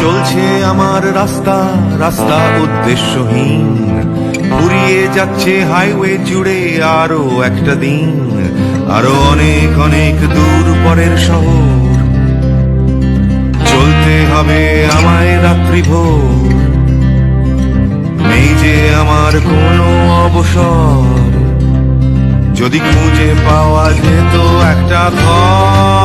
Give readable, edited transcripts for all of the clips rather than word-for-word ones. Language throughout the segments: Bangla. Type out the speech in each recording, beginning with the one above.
চলছে আমার রাস্তা রাস্তা উদ্দেশ্যহীন, ফুরিয়ে যাচ্ছে হাইওয়ে জুড়ে আরো একটা দিন, আরো অনেক অনেক দূর পরের শহর। চলতে হবে আমায় রাত্রি ভোর, নেই যে আমার কোনো অবসর। যদি খুঁজে পাওয়া যেত একটা ঘর।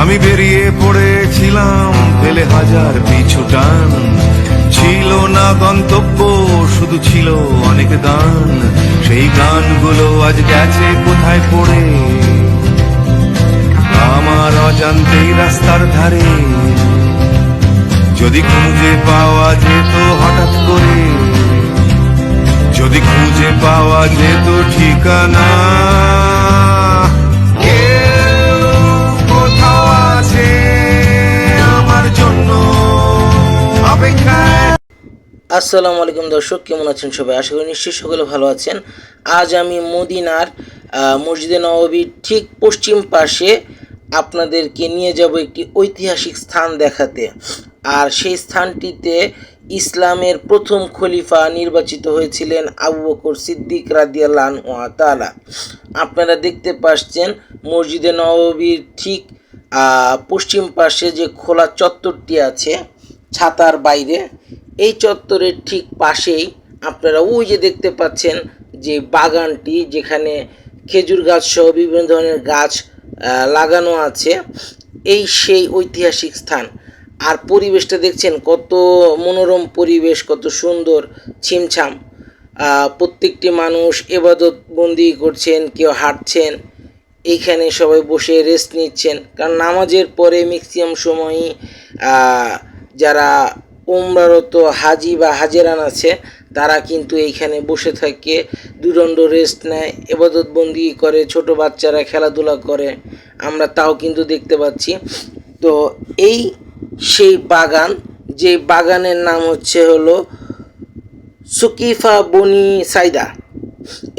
আমি বেরিয়ে পড়েছিলাম ফেলে হাজার পিছু টান, ছিল না গন্তব্য শুধু ছিল অনেক গান। সেই গানগুলো আজ গেছে কোথায় পড়ে আমার অজান্তেই রাস্তার ধারে। যদি খুঁজে পাওয়া যেত হঠাৎ করে, যদি খুঁজে পাওয়া যেত ঠিকানা, কেউ কোথাও আছে আমার জন্য অপেক্ষায়। আসসালামু আলাইকুম দর্শক, কেমন আছেন সবাই? আশা করি নিশ্চয়ই সকলে ভালো আছেন। আজ আমি মদিনার মসজিদে নববীর ঠিক পশ্চিম পাশে আপনাদেরকে নিয়ে যাব একটি ঐতিহাসিক স্থান দেখাতে। আর সেই স্থানটিতে ইসলামের প্রথম খলিফা নির্বাচিত হয়েছিলেন আবু বকর সিদ্দিক রাদিয়াল্লাহু আনহু তাআলা। আপনারা দেখতে পাচ্ছেন মসজিদে নববীর ঠিক পশ্চিম পাশে যে খোলা চত্বরটি আছে ছাতার বাইরে, এই চত্বরের ঠিক পাশেই আপনারা ওই যে দেখতে পাচ্ছেন যে বাগানটি, যেখানে খেজুর গাছ সহ বিভিন্ন ধরনের গাছ লাগানো আছে, এই সেই ঐতিহাসিক স্থান। আর পরিবেশটা দেখছেন কত মনোরম পরিবেশ, কত সুন্দর ছিমছাম। প্রত্যেকটি মানুষ ইবাদত বন্দি করছেন, কেউ হাঁটছেন, এইখানে সবাই বসে রেস্ট নিচ্ছেন। কারণ নামাজের পরে ম্যাক্সিমাম সময়ই যারা উমরারত হাজি বা হাজেরান আছে তারা কিন্তু এইখানে বসে থাকে, দুদণ্ড রেস্ট নেয়, ইবাদত বন্দি করে, ছোট বাচ্চারা খেলাধুলা করে, আমরা তাও কিন্তু দেখতে পাচ্ছি। তো এই সেই বাগান, যে বাগানের নাম হলো সুকিফা বনি সাইদা।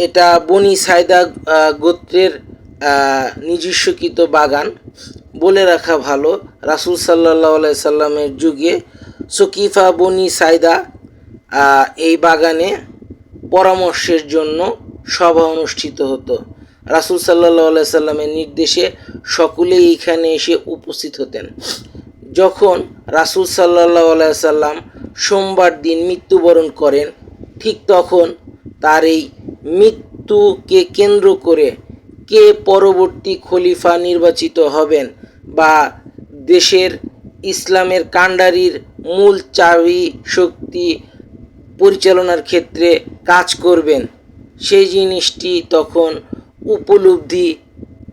এটা বনি সাইদা গোত্রের নিজস্বকৃত বাগান। বলে রাখা ভালো, রাসূল সাল্লাল্লাহু আলাইহি সাল্লামের যুগে সুকিফা বনি সাইদা এই বাগানে পরামর্শের জন্য সভা অনুষ্ঠিত হতো। রাসূল সাল্লাল্লাহু আলাইহি সাল্লামের নির্দেশে সকলেই এখানে এসে উপস্থিত হতেন। যখন রাসূল সাল্লাল্লাহু আলাইহি সাল্লাম সোমবার দিন মৃত্যুবরণ করেন, ঠিক তখন তার এই মৃত্যুকে কেন্দ্র করে কে পরবর্তী খলিফা নির্বাচিত হবেন বা দেশের ইসলামের কাণ্ডারির মূল চাবি শক্তি পরিচালনার ক্ষেত্রে কাজ করবেন, সেই জিনিসটি তখন উপলব্ধি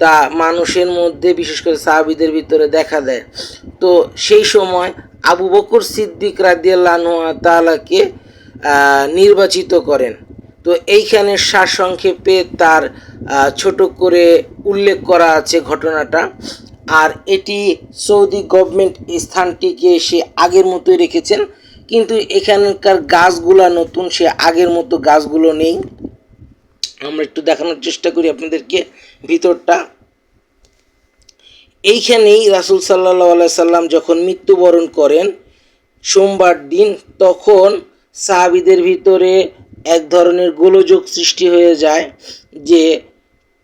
তা মানুষের মধ্যে, বিশেষ করে সাহাবীদের ভিতরে দেখা দেয়। তো সেই সময় আবু বকর সিদ্দিক রাদিয়াল্লাহু আনহু তাআলাকে নির্বাচিত করেন। তো এইখানে সারসংক্ষেপে তার ছোট করে উল্লেখ করা আছে ঘটনাটা। আর এটি সৌদি গভর্নমেন্ট স্থানটিকে সে আগের মতোই রেখেছেন, কিন্তু এখানকার গাছগুলা নতুন, সে আগের মতো গাছগুলো নেই। আমরা একটু দেখানোর চেষ্টা করি আপনাদেরকে ভিতরটা। এইখানেই রাসূল সাল্লাল্লাহু আলাইহি সাল্লাম যখন মৃত্যুবরণ করেন সোমবার দিন, তখন সাহাবীদের ভিতরে এক ধরনের গোলযোগ সৃষ্টি হয়ে যায় যে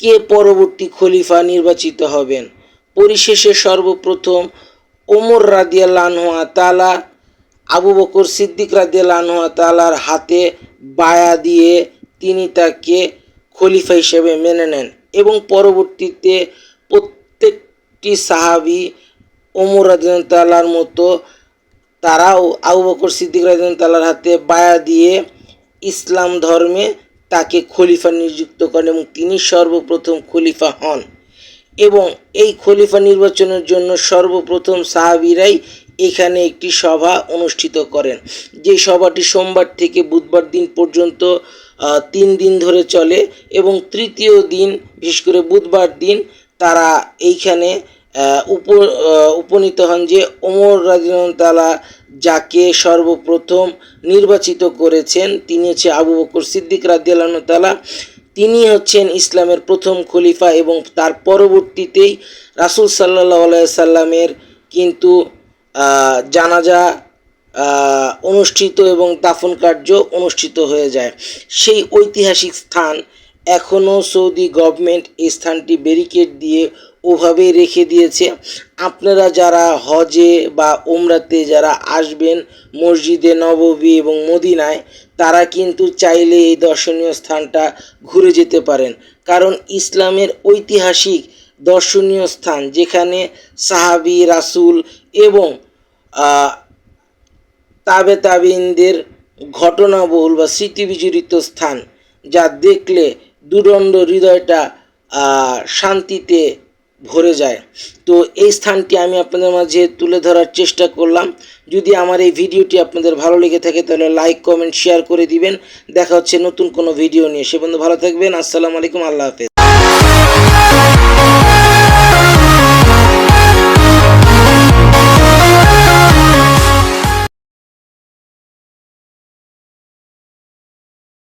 কে পরবর্তী খলিফা নির্বাচিত হবেন। পরিশেষে সর্বপ্রথম ওমর রাদিয়াল্লাহু আনহু তাআলা আবু বকর সিদ্দিক রাদিয়াল্লাহু আনহু তাআলার হাতে বায়া দিয়ে তিনি তাকে খলিফা হিসেবে মেনে নেন, এবং পরবর্তীতে প্রত্যেকটি সাহাবী ওমর রাদিয়াল্লাহু তাআলার মতো তারাও আবু বকর সিদ্দিক রাদিয়াল্লাহু তাআলার হাতে বায়া দিয়ে ইসলাম ধর্মে তাকে খলিফা নিযুক্ত করেন, এবং তিনি সর্বপ্রথম খলিফা হন। এবং এই খলিফা নির্বাচনের জন্য সর্বপ্রথম সাহাবীরাই এখানে একটি সভা অনুষ্ঠিত করেন, যে সভাটি সোমবার থেকে বুধবার দিন পর্যন্ত 3 দিন ধরে চলে, এবং তৃতীয় দিন বিশেষ করে বুধবার দিন তারা এইখানে উপনীত হন যে ওমর রাদিয়াল্লাহু তাআলা যাকে সর্বপ্রথম নির্বাচিত করেছেন তিনি হচ্ছে আবু বকর সিদ্দিক রাদিয়াল্লাহু তাআলা। তিনি হচ্ছেন ইসলামের প্রথম খলিফা এবং তার পরবর্তীতেই রাসূল সাল্লাল্লাহু আলাইহি সাল্লামের কিন্তু জানাজা অনুষ্ঠিত এবং দাফন কার্য অনুষ্ঠিত হয়ে যায়। সেই ঐতিহাসিক স্থান এখনও সৌদি গভর্নমেন্ট এই স্থানটি ব্যারিকেড দিয়ে ওভাবেই রেখে দিয়েছে। আপনারা যারা হজে বা উমরাতে যারা আসবেন মসজিদে নববী এবং মদিনায়, তারা কিন্তু চাইলে এই দর্শনীয় স্থানটা ঘুরে যেতে পারেন, কারণ ইসলামের ঐতিহাসিক দর্শনীয় স্থান যেখানে সাহাবী রাসূল এবং তাবেঈনদের ঘটনাবহুল বা স্মৃতিবিজড়িত স্থান, যা দেখলে দুদণ্ড হৃদয়টা শান্তিতে ভরে যায়। তো এই স্থানটি আমি আপনাদের মাঝে তুলে ধরার চেষ্টা করলাম। যদি আমার এই ভিডিওটি আপনাদের ভালো লেগে থাকে তাহলে লাইক কমেন্ট শেয়ার করে দিবেন। দেখা হচ্ছে নতুন কোনো ভিডিও নিয়ে। সে পর্যন্ত ভালো থাকবেন। আসসালামু আলাইকুম, আল্লাহ হাফেজ।